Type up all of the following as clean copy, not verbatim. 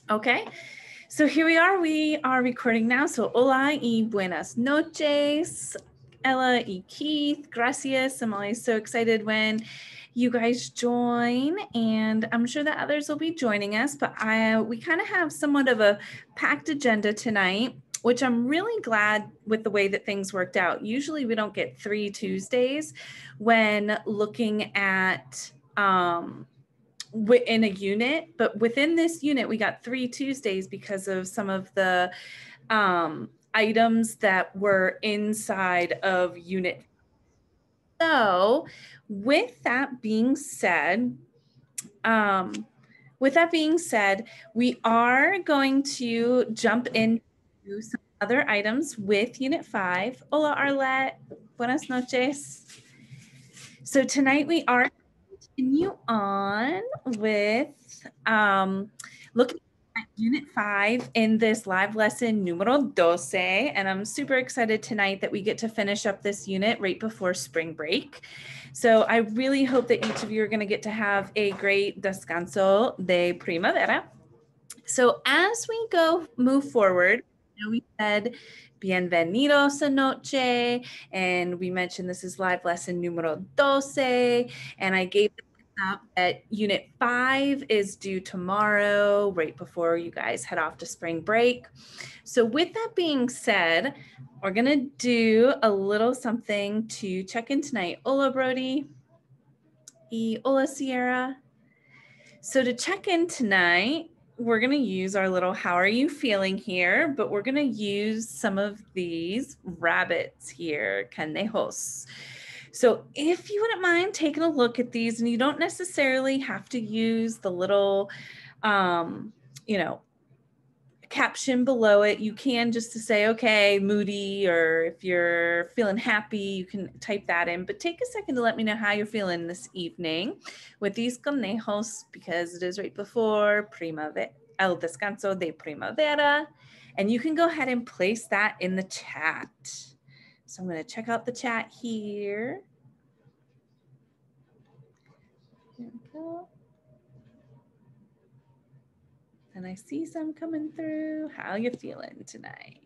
Okay, so here we are recording now. So hola y buenas noches, Ella y Keith, gracias. I'm always so excited when you guys join, and I'm sure that others will be joining us, but we kind of have somewhat of a packed agenda tonight, which I'm really glad with the way that things worked out. Usually we don't get 3 Tuesdays when looking at in a unit, but within this unit we got 3 Tuesdays because of some of the items that were inside of unit. So with that being said, we are going to jump into some other items with Unit 5. Hola, Arlette. Buenas noches. So tonight we are continue on with looking at Unit 5 in this live lesson numero 12. And I'm super excited tonight that we get to finish up this unit right before spring break. So I really hope that each of you are going to get to have a great descanso de primavera. So as we move forward, we said bienvenidos anoche, and we mentioned this is live lesson numero 12, and I gave up that unit 5 is due tomorrow, right before you guys head off to spring break. So with that being said, we're gonna do a little something to check in tonight. Hola, Brody. Y hola, Sierra. So to check in tonight, we're going to use our little how are you feeling here, but we're going to use some of these rabbits here, canejos. So if you wouldn't mind taking a look at these, and you don't necessarily have to use the little, caption below it. You can just to say, okay, moody, or if you're feeling happy, you can type that in. But take a second to let me know how you're feeling this evening with these conejos, because it is right before el descanso de primavera. And you can go ahead and place that in the chat. So I'm going to check out the chat here. There we go. And I see some coming through. How you feeling tonight?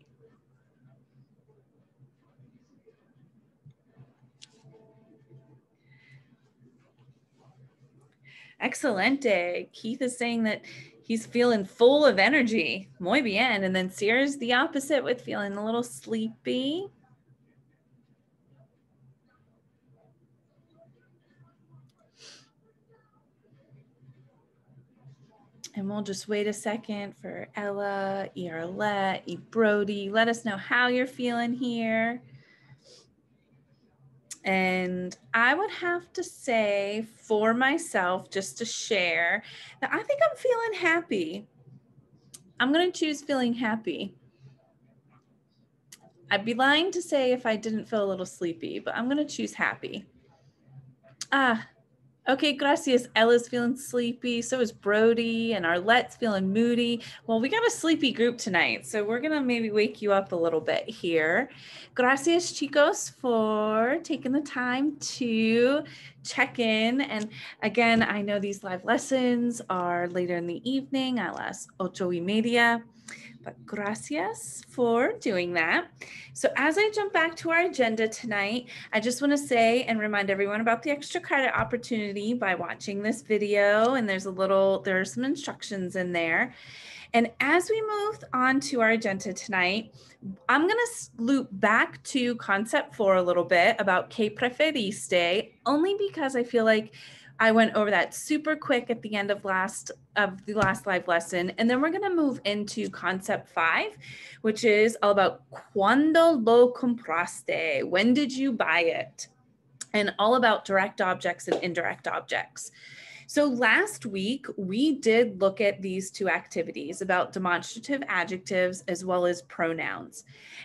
Excelente. Keith is saying that he's feeling full of energy. Muy bien. And then Sierra's the opposite with feeling a little sleepy. And we'll just wait a second for Ella, Arlette, Brody. Let us know how you're feeling here. And I would have to say for myself, just to share, that I think I'm feeling happy. I'm going to choose feeling happy. I'd be lying to say if I didn't feel a little sleepy, but I'm going to choose happy. Okay, gracias. Ella's feeling sleepy. So is Brody, and Arlette's feeling moody. Well, we got a sleepy group tonight, so we're going to maybe wake you up a little bit here. Gracias, chicos, for taking the time to check in. And again, I know these live lessons are later in the evening a las 8:30. But gracias for doing that. So as I jump back to our agenda tonight, I just want to say and remind everyone about the extra credit opportunity by watching this video. And there are some instructions in there. And as we move on to our agenda tonight, I'm going to loop back to concept 4 a little bit about ¿Qué preferiste? Only because I feel like I went over that super quick at the end of the last live lesson. And then we're going to move into concept 5, which is all about ¿Cuándo lo compraste? When did you buy it? And all about direct objects and indirect objects. So last week, we did look at these 2 activities about demonstrative adjectives as well as pronouns.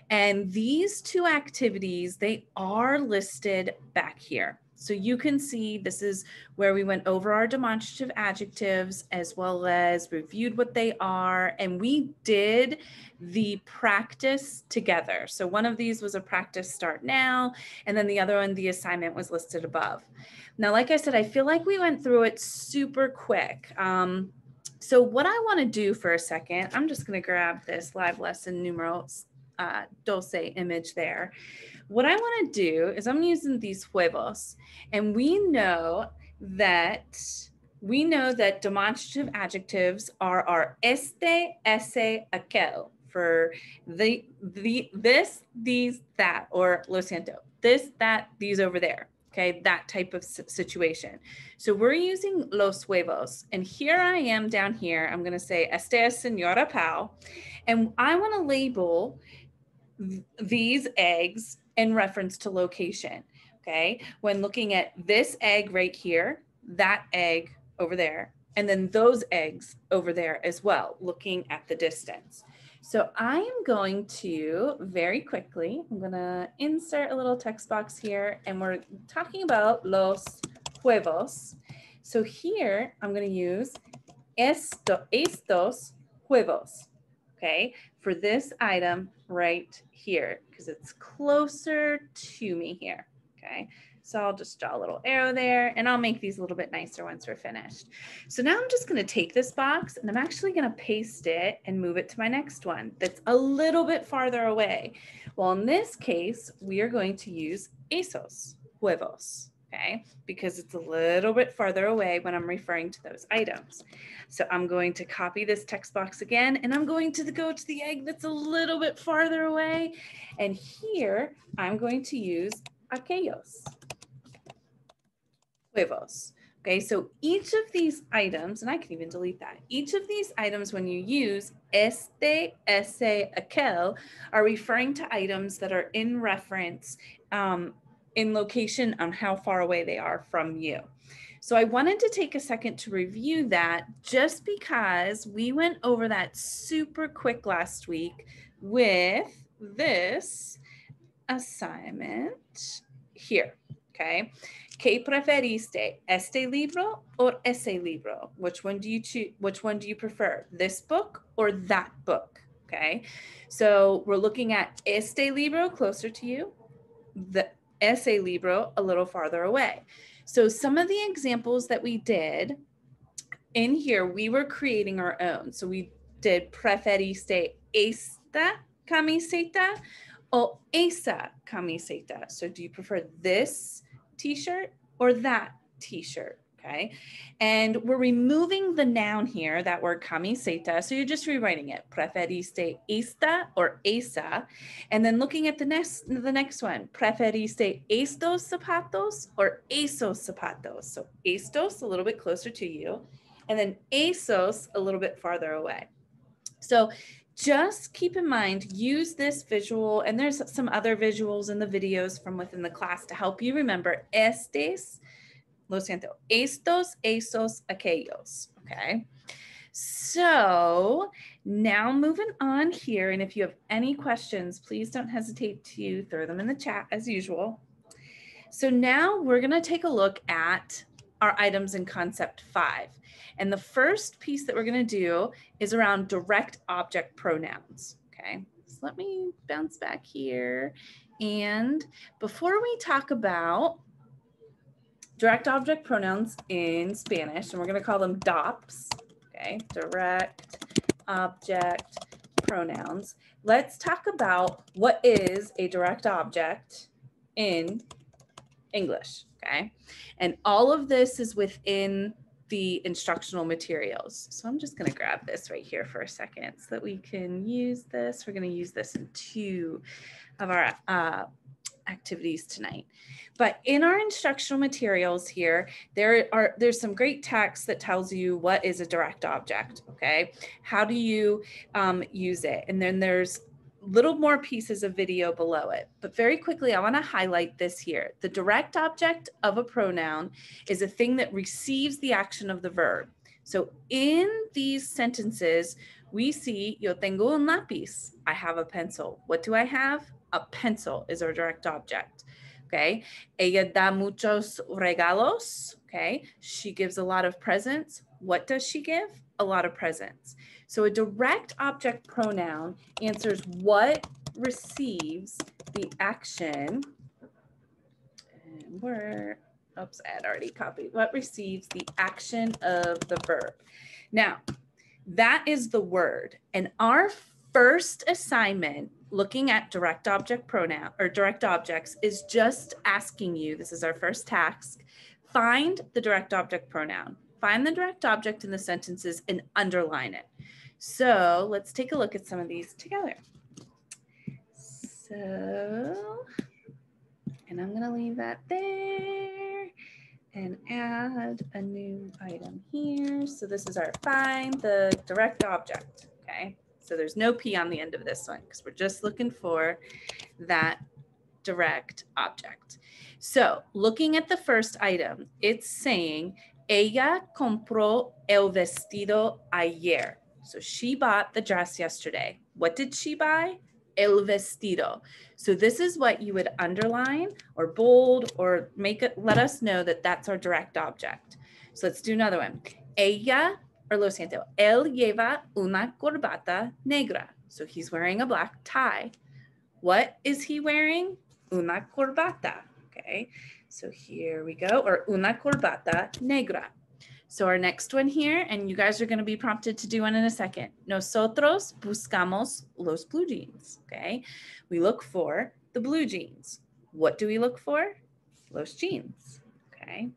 And these 2 activities, they are listed back here. So you can see this is where we went over our demonstrative adjectives as well as reviewed what they are. And we did the practice together. So one of these was a practice start now, and then the other one, the assignment, was listed above. Now, like I said, I feel like we went through it super quick. So what I want to do for a second, I'm just going to grab this live lesson numero 12 image there. What I want to do is I'm using these huevos, and we know that demonstrative adjectives are our este, ese, aquel for this, these, that, or lo siento, this, that, these over there. Okay, that type of situation. So we're using los huevos, and here I am down here. I'm going to say este es Señora Pau, and I want to label these eggs in reference to location. Okay, when looking at this egg right here, that egg over there, and then those eggs over there as well, looking at the distance. So I am going to very quickly, I'm going to insert a little text box here, and we're talking about los huevos. So here I'm going to use estos huevos. Okay, for this item right here, because it's closer to me here. Okay, so I'll just draw a little arrow there, and I'll make these a little bit nicer once we're finished. So now I'm just going to take this box, and I'm actually going to paste it and move it to my next one that's a little bit farther away. Well, in this case, we are going to use esos huevos. Okay, because it's a little bit farther away when I'm referring to those items. So I'm going to copy this text box again, and I'm going to go to the egg that's a little bit farther away. And here I'm going to use aquellos huevos. Okay, so each of these items, and I can even delete that, each of these items when you use este, ese, aquel, are referring to items that are in reference in location on how far away they are from you. So I wanted to take a second to review that just because we went over that super quick last week with this assignment here, okay? ¿Qué preferiste? ¿Este libro or ese libro? Which one do you choose? Which one do you prefer? This book or that book? Okay, so we're looking at este libro closer to you, the ese libro a little farther away. So some of the examples that we did in here, we were creating our own. So we did preferiste esta camiseta o esa camiseta. So do you prefer this t-shirt or that t-shirt? Okay, and we're removing the noun here, that word camiseta, so you're just rewriting it, preferiste esta or esa, and then looking at the next one, preferiste estos zapatos or esos zapatos. So estos a little bit closer to you, and then esos a little bit farther away. So just keep in mind, use this visual, and there's some other visuals in the videos from within the class to help you remember estes, lo siento, estos, esos, aquellos, okay? So now moving on here, and if you have any questions, please don't hesitate to throw them in the chat as usual. So now we're gonna take a look at our items in concept 5. And the first piece that we're gonna do is around direct object pronouns, okay? So let me bounce back here. And before we talk about direct object pronouns in Spanish, and we're going to call them DOPs, okay? Direct object pronouns. Let's talk about what is a direct object in English, okay? And all of this is within the instructional materials. So I'm just going to grab this right here for a second so that we can use this. We're going to use this in 2 of our activities tonight. But in our instructional materials here, there's some great text that tells you what is a direct object, okay? How do you use it? And then there's little more pieces of video below it. But very quickly, I want to highlight this here. The direct object of a pronoun is a thing that receives the action of the verb. So in these sentences, we see, yo tengo un lápiz. I have a pencil. What do I have? A pencil is our direct object. Okay. Ella da muchos regalos. Okay. She gives a lot of presents. What does she give? A lot of presents. So a direct object pronoun answers what receives the action. And oops, I had already copied. What receives the action of the verb. Now, That is the word. And our first assignment looking at direct object pronoun or direct objects is just asking you, this is our first task, find the direct object pronoun. Find the direct object in the sentences and underline it. So let's take a look at some of these together. So, and I'm gonna leave that there and add a new item here. So this is our find the direct object, okay? So there's no P on the end of this one because we're just looking for that direct object. So looking at the first item, it's saying, ella compró el vestido ayer. So she bought the dress yesterday. What did she buy? El vestido. So this is what you would underline or bold or make it, let us know that that's our direct object. So let's do another one. Ella, or lo siento, él lleva una corbata negra. So he's wearing a black tie. What is he wearing? Una corbata, okay? So here we go, or una corbata negra. So our next one here, and you guys are gonna be prompted to do one in a second. Nosotros buscamos los blue jeans, okay? We look for the blue jeans. What do we look for? Los jeans, okay?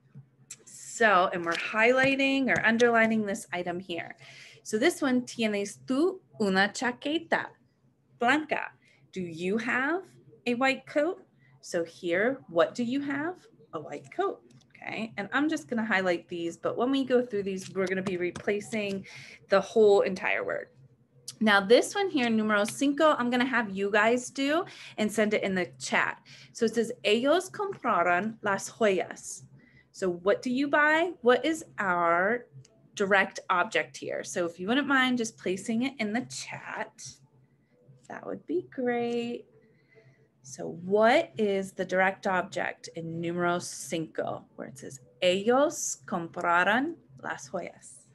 So, and we're highlighting or underlining this item here. So this one, tienes tú una chaqueta blanca. Do you have a white coat? So here, what do you have? A white coat. Okay, and I'm just going to highlight these, but when we go through these, we're going to be replacing the whole entire word. Now this one here, numero 5, I'm going to have you guys do and send it in the chat. So it says, ellos compraron las joyas. So what do you buy? What is our direct object here? So if you wouldn't mind just placing it in the chat, that would be great. So what is the direct object in numero 5, where it says, ellos compraron las joyas?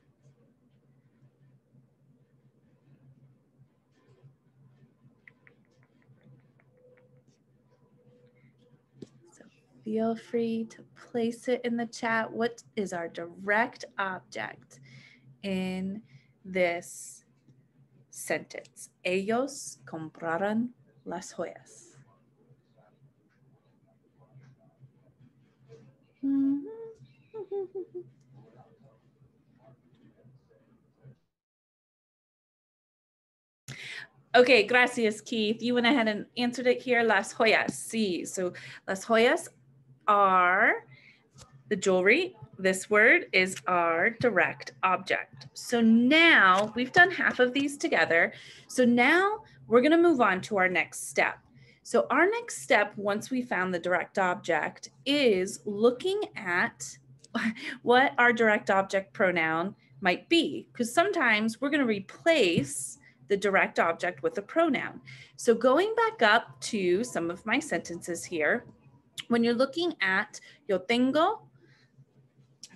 So feel free to place it in the chat. What is our direct object in this sentence? Ellos compraron las joyas. Okay, gracias, Keith. You went ahead and answered it here. Las joyas, sí. So las joyas are the jewelry. This word is our direct object. So now we've done half of these together. So now we're going to move on to our next step. So our next step, once we found the direct object, is looking at what our direct object pronoun might be, because sometimes we're going to replace the direct object with a pronoun. So going back up to some of my sentences here, when you're looking at yo tengo,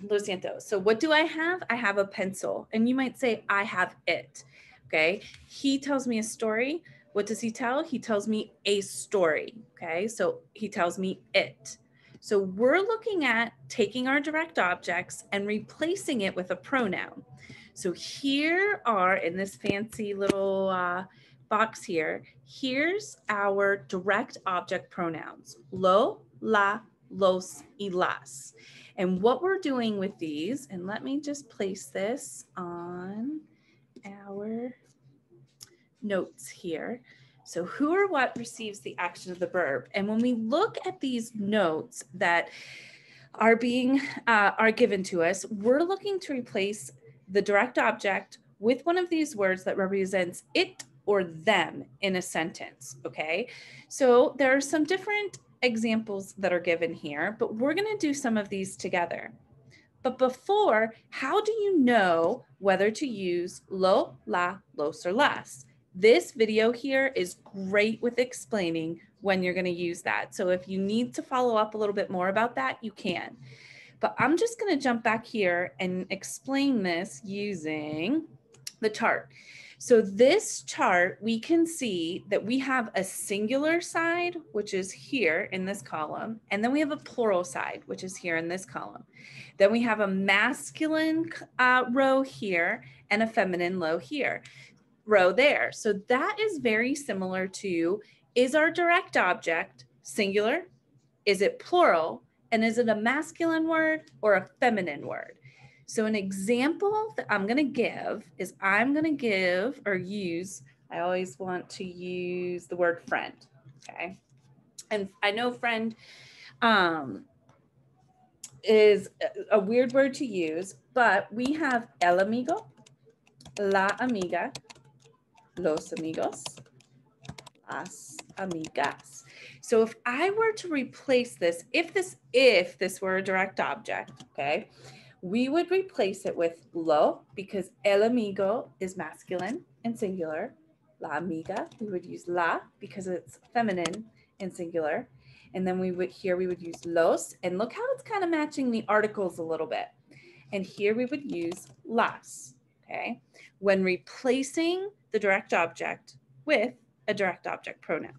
lo siento. So what do I have? I have a pencil. And you might say, I have it. Okay. He tells me a story. What does he tell? He tells me a story. Okay. So he tells me it. So we're looking at taking our direct objects and replacing it with a pronoun. So here are, in this fancy little box here, here's our direct object pronouns. Lo, la, los, y las. And what we're doing with these, and let me just place this on our notes here. So who or what receives the action of the verb? And when we look at these notes that are given to us, we're looking to replace the direct object with one of these words that represents it or them in a sentence, okay? So there are some different examples that are given here, but we're going to do some of these together. But before, how do you know whether to use lo, la, los, or las? This video here is great with explaining when you're going to use that. So if you need to follow up a little bit more about that, you can. But I'm just going to jump back here and explain this using the chart. So this chart, we can see that we have a singular side, which is here in this column, and then we have a plural side, which is here in this column. Then we have a masculine row here and a feminine row there. So that is very similar to, is our direct object singular? Is it plural? And is it a masculine word or a feminine word? So an example that I'm going to give is I'm going to give or use, I always want to use the word friend, okay? And I know friend is a weird word to use, but we have el amigo, la amiga, los amigos, las amigas. So if I were to replace this, if this were a direct object, okay, we would replace it with lo, because el amigo is masculine and singular. La amiga, we would use la because it's feminine and singular. And then we would use los, and look how it's kind of matching the articles a little bit. And here we would use las, okay, when replacing the direct object with a direct object pronoun.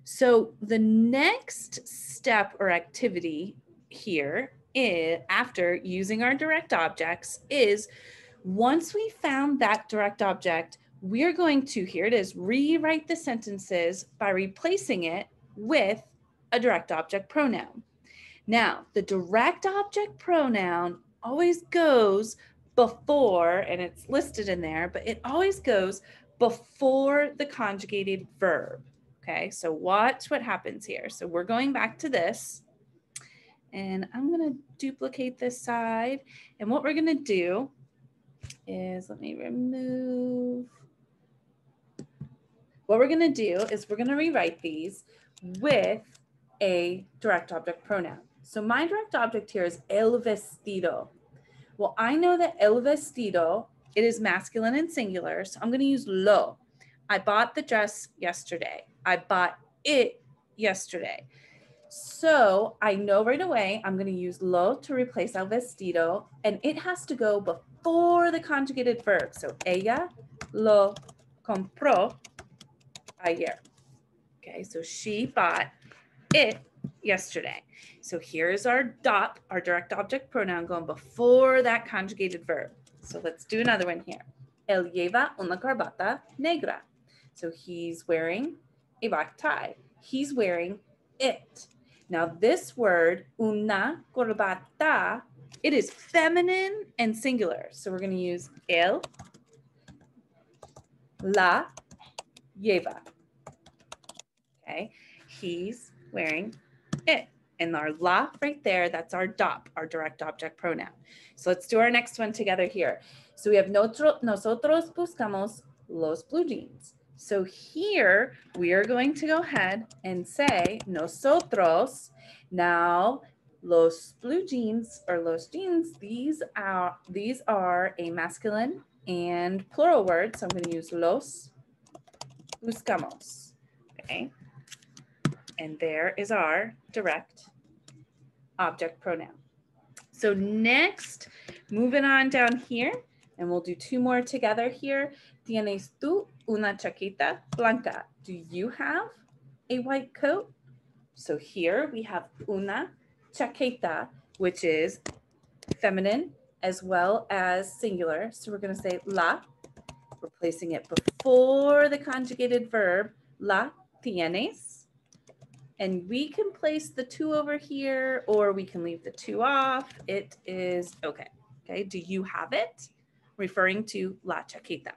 So the next step or activity here after using our direct objects is, once we found that direct object, we're going to, here it is, rewrite the sentences by replacing it with a direct object pronoun. Now, the direct object pronoun always goes before, and it's listed in there, but it always goes before the conjugated verb. Okay, so watch what happens here. So we're going back to this, and I'm going to duplicate this side. And what we're going to do is, let me remove. What we're going to do is we're going to rewrite these with a direct object pronoun. So my direct object here is el vestido. Well, I know that el vestido, it is masculine and singular, so I'm going to use lo. I bought the dress yesterday. I bought it yesterday. So I know right away I'm going to use lo to replace el vestido, and it has to go before the conjugated verb. So ella lo compró ayer. Okay, so she bought it yesterday. So here's our DOP, our direct object pronoun, going before that conjugated verb. So let's do another one here. Él lleva una corbata negra. So he's wearing a black tie. He's wearing it. Now this word, una corbata, it is feminine and singular. So we're going to use él la lleva. Okay, he's wearing it. And our la right there, that's our DOP, our direct object pronoun. So let's do our next one together here. So we have nosotros buscamos los blue jeans. So here we are going to go ahead and say nosotros. Now los blue jeans, or los jeans, these are a masculine and plural word. So I'm going to use los buscamos. Okay. And there is our direct object pronoun. So next, moving on down here, and we'll do two more together here. ¿Tienes tú una chaqueta blanca? Do you have a white coat? So here we have una chaqueta, which is feminine as well as singular. So we're going to say la, replacing it before the conjugated verb, la tienes. And we can place the two over here, or we can leave the two off. It is okay. Okay, do you have it? Referring to la chaqueta.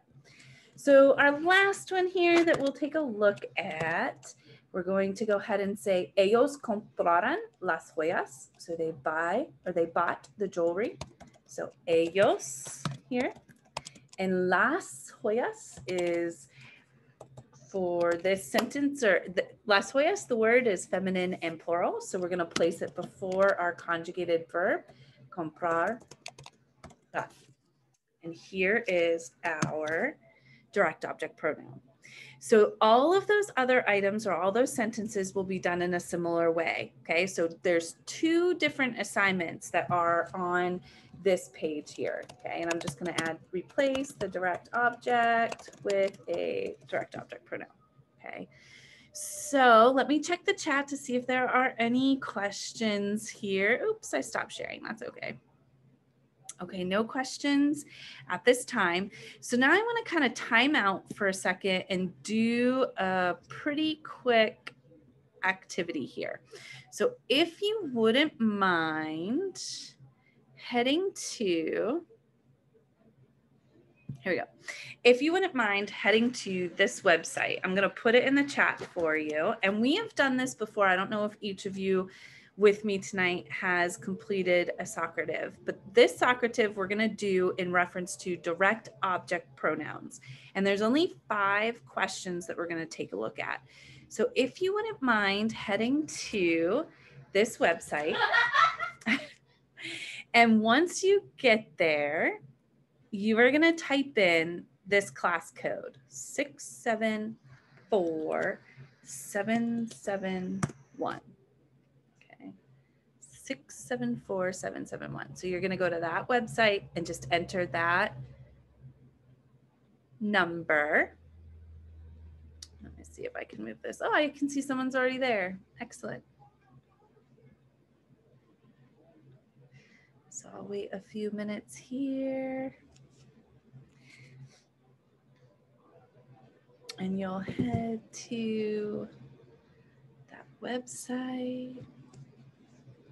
So our last one here that we'll take a look at, we're going to go ahead and say ellos compraron las joyas. So they bought the jewelry. So ellos here. And las joyas is, for this sentence, or las joyas, the word is feminine and plural. So we're going to place it before our conjugated verb, comprar. And here is our direct object pronoun. So all of those other items, or all those sentences, will be done in a similar way. Okay, so there's two different assignments that are on this page here. Okay, and I'm just going to replace the direct object with a direct object pronoun. Okay, So let me check the chat to see if there are any questions here. Oops, I stopped sharing. That's okay. Okay, no questions at this time. So now I want to kind of time out for a second and do a pretty quick activity here. So if you wouldn't mind heading to, here we go. If you wouldn't mind heading to this website, I'm going to put it in the chat for you. And we have done this before. I don't know if each of you with me tonight has completed a Socrative, but this Socrative we're going to do in reference to direct object pronouns. And there's only 5 questions that we're going to take a look at. So if you wouldn't mind heading to this website, and once you get there, you are going to type in this class code 674771. Okay, 674771. So you're going to go to that website and just enter that number. Let me see if I can move this. Oh, I can see someone's already there. Excellent. So I'll wait a few minutes here. And you'll head to that website.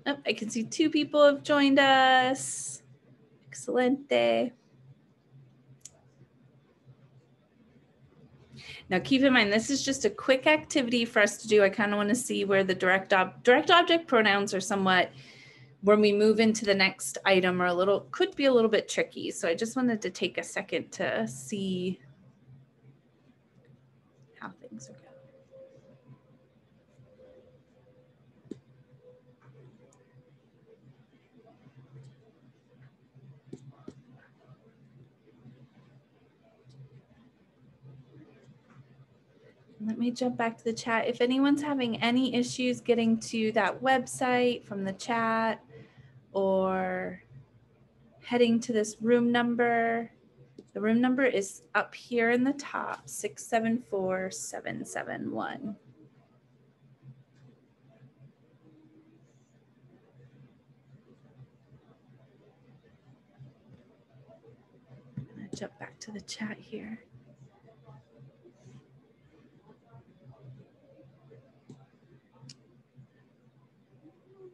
Oh, I can see 2 people have joined us. Excelente. Now keep in mind, this is just a quick activity for us to do. I kind of want to see where the direct object pronouns are somewhat, when we move into the next item, are could be a little bit tricky. So I just wanted to take a second to see how things are going. Let me jump back to the chat. If anyone's having any issues getting to that website from the chat or heading to this room number, the room number is up here in the top, 674771. I'm gonna jump back to the chat here.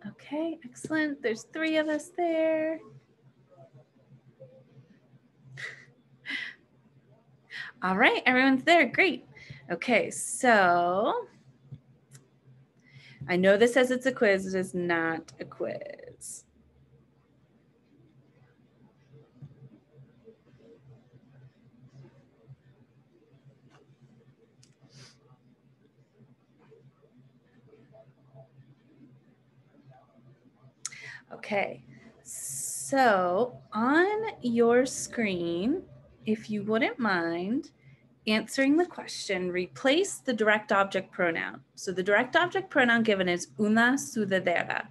Okay, excellent. There's 3 of us there. All right, everyone's there. Great. Okay, so I know this says it's a quiz. It is not a quiz. Okay, so on your screen, if you wouldn't mind answering the question, replace the direct object pronoun. So the direct object pronoun given is una sudadera.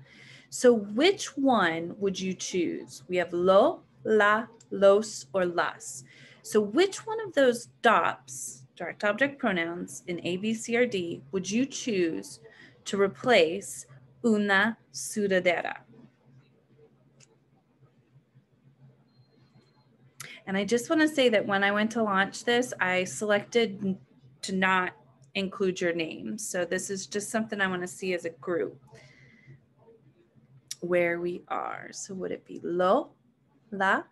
So which one would you choose? We have lo, la, los, or las. So which one of those DOPs, direct object pronouns in A, B, C, or D, would you choose to replace una sudadera? And I just want to say that when I went to launch this, I selected to not include your name. So this is just something I want to see as a group where we are. So would it be lo, la,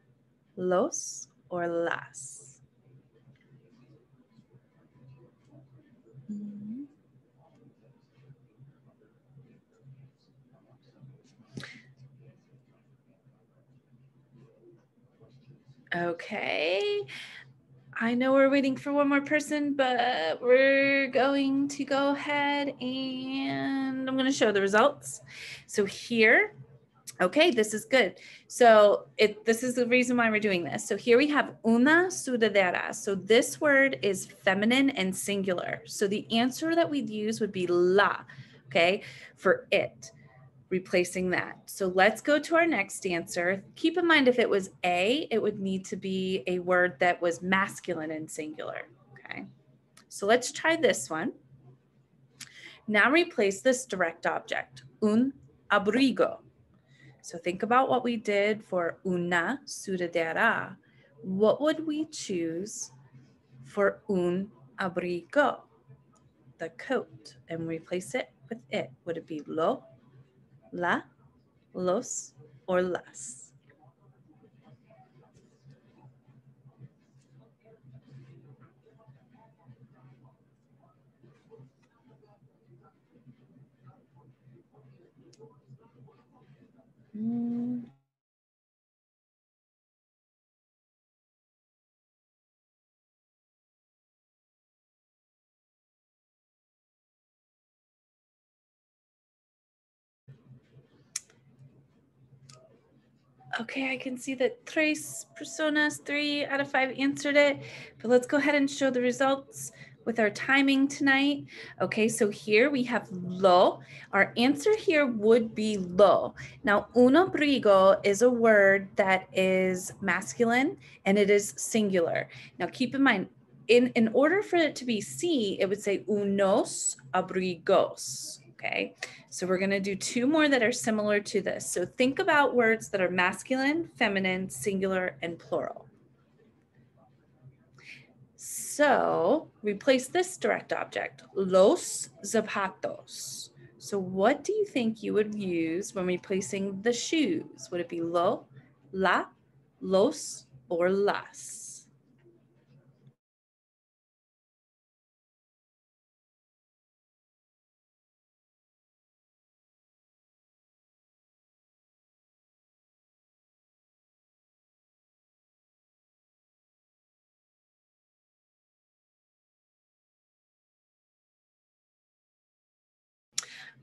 los, or las? Okay. I know we're waiting for one more person, but we're going to go ahead and I'm going to show the results. So here, okay, this is good. So this is the reason why we're doing this. So here we have una sudadera. So this word is feminine and singular. So the answer that we'd use would be la, okay, for it, replacing that. So let's go to our next answer. Keep in mind, if it was A, it would need to be a word that was masculine and singular, okay? So let's try this one. Now replace this direct object, un abrigo. So think about what we did for una sudadera. What would we choose for un abrigo? The coat, and replace it with it. Would it be lo, la, los, or las? Okay, I can see that tres personas, 3 out of 5 answered it, but let's go ahead and show the results with our timing tonight. Okay, so here we have lo. Our answer here would be lo. Now, un abrigo is a word that is masculine and it is singular. Now, keep in mind, in order for it to be C, it would say unos abrigos. Okay, so we're going to do 2 more that are similar to this. So think about words that are masculine, feminine, singular, and plural. So replace this direct object, los zapatos. So what do you think you would use when replacing the shoes? Would it be lo, la, los, or las?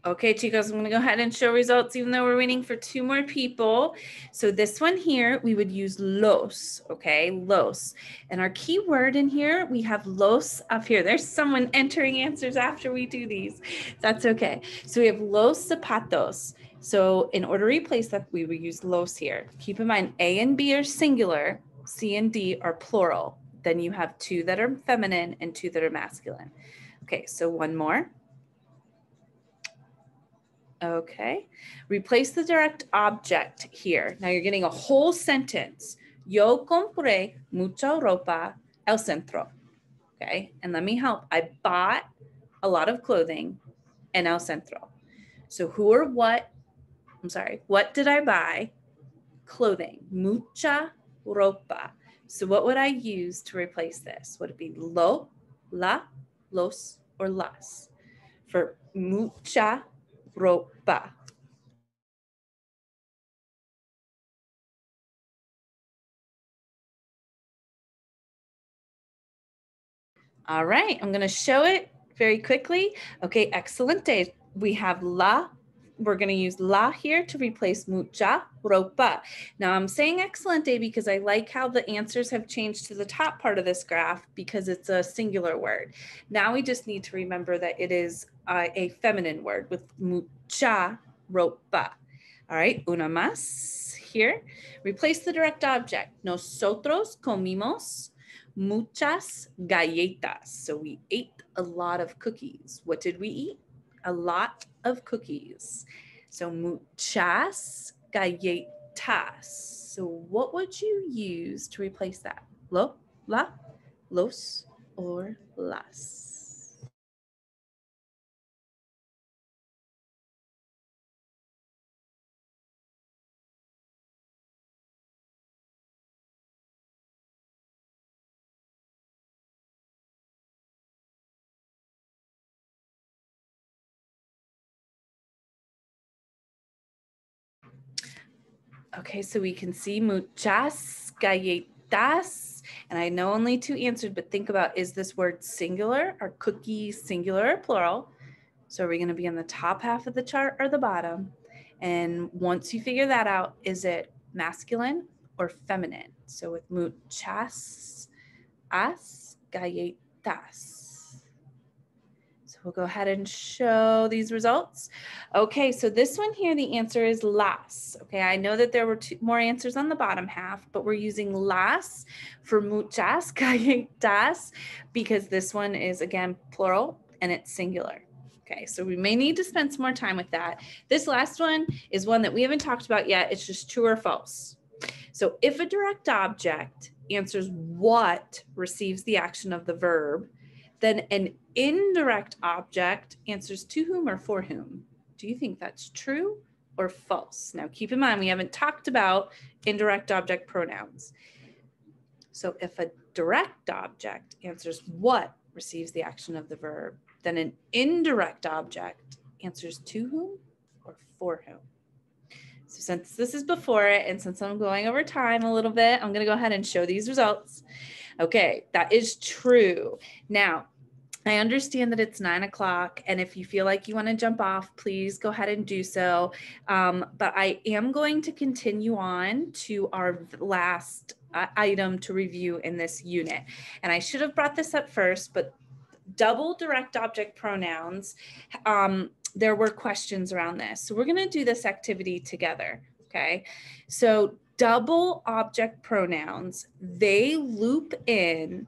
Okay, chicos, I'm going to go ahead and show results even though we're waiting for 2 more people. So this one here, we would use los, okay, los. And our key word in here, we have los up here. There's someone entering answers after we do these. That's okay. So we have los zapatos. So in order to replace that, we would use los here. Keep in mind, A and B are singular, C and D are plural. Then you have 2 that are feminine and 2 that are masculine. Okay, so one more. Okay, replace the direct object here. Now you're getting a whole sentence. Yo compré mucha ropa el centro. Okay, and let me help. I bought a lot of clothing in el centro. So who or what, I'm sorry, what did I buy? Clothing, mucha ropa. So what would I use to replace this? Would it be lo, la, los, or las? For mucha ropa. All right, I'm going to show it very quickly. Okay, excelente. We have la. We're going to use la here to replace mucha ropa. Now I'm saying excelente because I like how the answers have changed to the top part of this graph because it's a singular word. Now we just need to remember that it is a feminine word with mucha ropa. All right, una más here. Replace the direct object. Nosotros comimos muchas galletas. So we ate a lot of cookies. What did we eat? A lot of cookies. So muchas galletas. So what would you use to replace that? Lo, la, los, or las? Okay, so we can see muchas galletas. And I know only 2 answered, but think about, is this word singular? Are cookies singular or plural? So are we going to be on the top half of the chart or the bottom? And once you figure that out, is it masculine or feminine? So with muchas galletas. So we'll go ahead and show these results. Okay, so this one here, the answer is las. Okay, I know that there were 2 more answers on the bottom half, but we're using las for muchas galletas because this one is, again, plural and it's singular. Okay, so we may need to spend some more time with that. This last one is one that we haven't talked about yet. It's just true or false. So if a direct object answers what receives the action of the verb, then an indirect object answers to whom or for whom. Do you think that's true or false? Now keep in mind, we haven't talked about indirect object pronouns. So if a direct object answers what receives the action of the verb, then an indirect object answers to whom or for whom. So since this is before it, and since I'm going over time a little bit, I'm going to go ahead and show these results. Okay, that is true. Now, I understand that it's 9 o'clock, and if you feel like you want to jump off, please go ahead and do so. But I am going to continue on to our last item to review in this unit. And I should have brought this up first, but double direct object pronouns, there were questions around this. So we're going to do this activity together. Okay. So double object pronouns, they loop in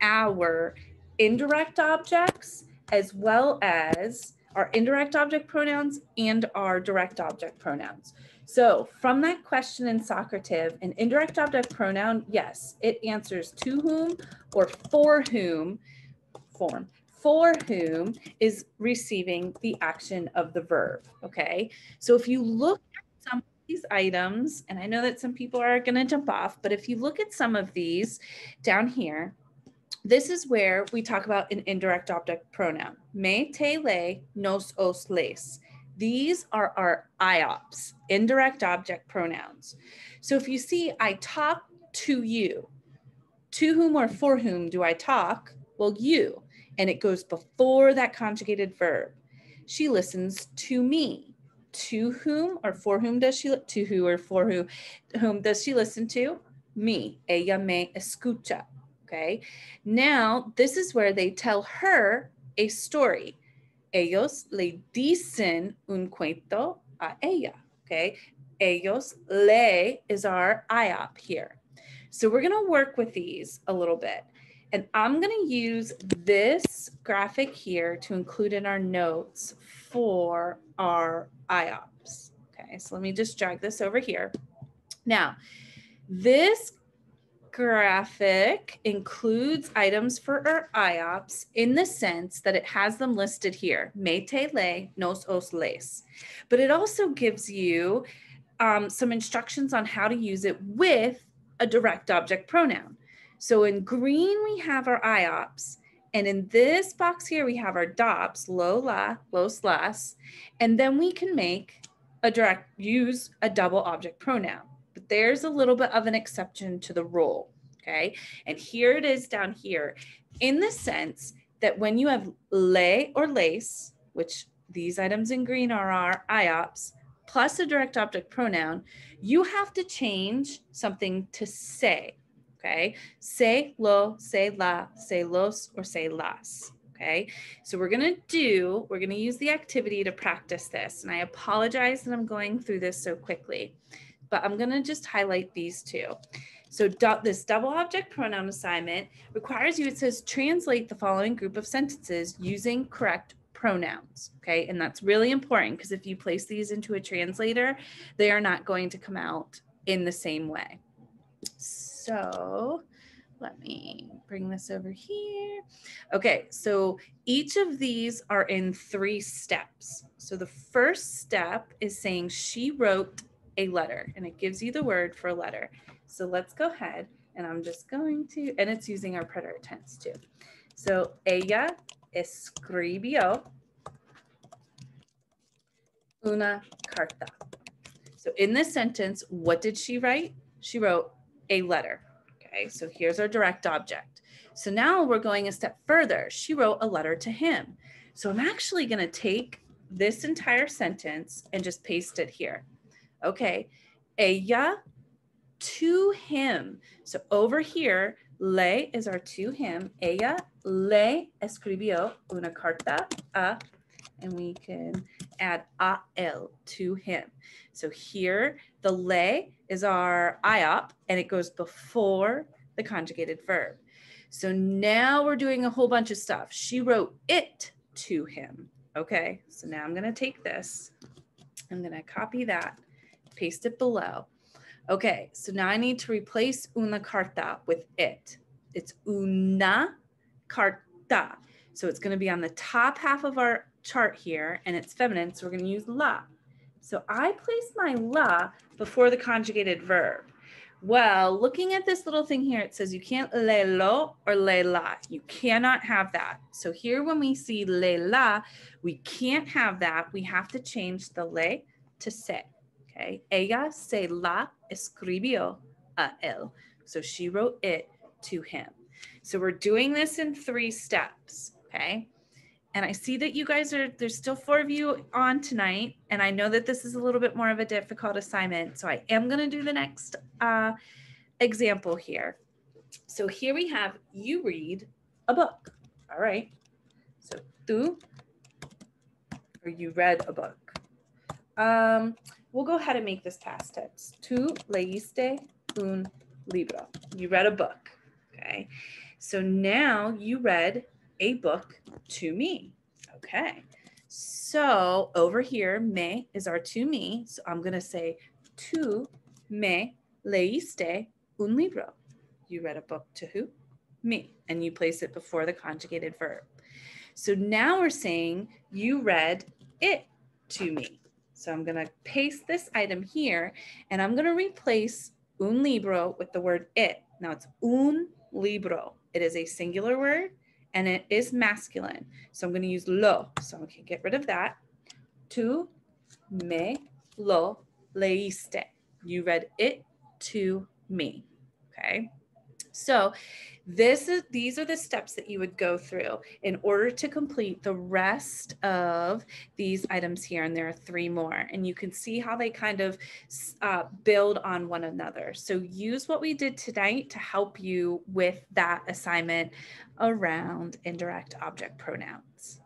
our indirect objects as well as our indirect object pronouns and our direct object pronouns. So from that question in Socrative, an indirect object pronoun, yes, it answers to whom or for whom form. For whom is receiving the action of the verb, okay? So if you look at some of these items, and I know that some people are gonna jump off, but if you look at some of these down here, this is where we talk about an indirect object pronoun. Me, te, le, nos, os, les. These are our IOPs, indirect object pronouns. So if you see, I talk to you, to whom or for whom do I talk? Well, you, and it goes before that conjugated verb. She listens to me. To whom or for whom does she, to who or for whom does she listen to? Me. Ella me escucha. Okay. Now, this is where they tell her a story. Ellos le dicen un cuento a ella. Okay. Ellos le is our IOP here. So we're going to work with these a little bit. And I'm going to use this graphic here to include in our notes for our IOPs. Okay, so let me just drag this over here. Now, this graphic includes items for our IOPs in the sense that it has them listed here. Me, te, le, nos, os, les. But it also gives you some instructions on how to use it with a direct object pronoun. So in green, we have our IOPs. And in this box here, we have our DOPs, lo, la, los, las. And then we can use a double object pronoun. But there's a little bit of an exception to the rule, okay? And here it is down here, in the sense that when you have le or les, which these items in green are our IOPs, plus a direct object pronoun, you have to change something to say, okay? Say lo, say la, say los, or say las, okay? So we're gonna use the activity to practice this. And I apologize that I'm going through this so quickly, but I'm gonna just highlight these two. So this double object pronoun assignment requires you, it says, translate the following group of sentences using correct pronouns, okay? And that's really important because if you place these into a translator, they are not going to come out in the same way. So let me bring this over here. Okay, so each of these are in 3 steps. So the first step is saying she wrote a letter, and it gives you the word for a letter. So let's go ahead, and I'm just going to, and it's using our preterite tense too. So ella escribió una carta. So in this sentence, what did she write? She wrote a letter. Okay, so here's our direct object. So now we're going a step further. She wrote a letter to him. So I'm actually going to take this entire sentence and just paste it here. Okay, ella to him. So over here, le is our to him. Ella le escribió una carta a, and we can add a él, to him. So here, the le is our IOP, and it goes before the conjugated verb. So now we're doing a whole bunch of stuff. She wrote it to him. Okay, so now I'm gonna take this. I'm gonna copy that, paste it below. Okay, so now I need to replace una carta with it. It's una carta. So it's gonna be on the top half of our chart here, and it's feminine, so we're gonna use la. So I place my la before the conjugated verb. Well, looking at this little thing here, it says you can't le lo or le la. You cannot have that. So here when we see le la, we can't have that. We have to change the le to se. Okay, ella se la escribió a él. So she wrote it to him. So we're doing this in 3 steps, okay? And I see that you guys there's still 4 of you on tonight. And I know that this is a little bit more of a difficult assignment. So I am gonna do the next example here. So here we have, you read a book, all right? So tú, or you read a book. We'll go ahead and make this past tense. Tú leíste un libro. You read a book, okay? So now you read a book to me, okay? So over here, me is our to me. So I'm gonna say, tú me leíste un libro. You read a book to who? Me. And you place it before the conjugated verb. So now we're saying, you read it to me. So I'm gonna paste this item here, and I'm gonna replace un libro with the word it. Now it's un libro. It is a singular word, and it is masculine. So I'm gonna use lo. So I'm gonna get rid of that. Tú me lo leíste. You read it to me, okay? So these are the steps that you would go through in order to complete the rest of these items here. And there are 3 more. And you can see how they kind of build on one another. So use what we did tonight to help you with that assignment around indirect object pronouns.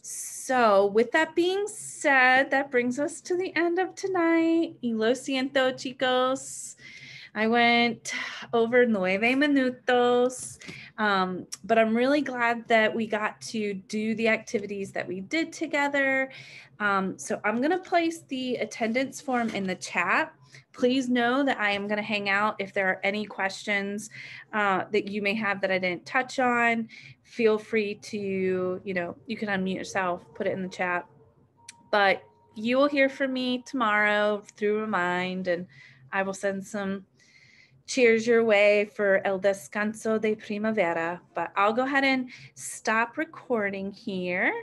So with that being said, that brings us to the end of tonight. Y lo siento, chicos. I went over 9 minutos, but I'm really glad that we got to do the activities that we did together. So I'm going to place the attendance form in the chat. Please know that I am going to hang out if there are any questions that you may have that I didn't touch on. Feel free to, you can unmute yourself, put it in the chat. But you will hear from me tomorrow through Remind, and I will send some cheers your way for El Descanso de Primavera. But I'll go ahead and stop recording here.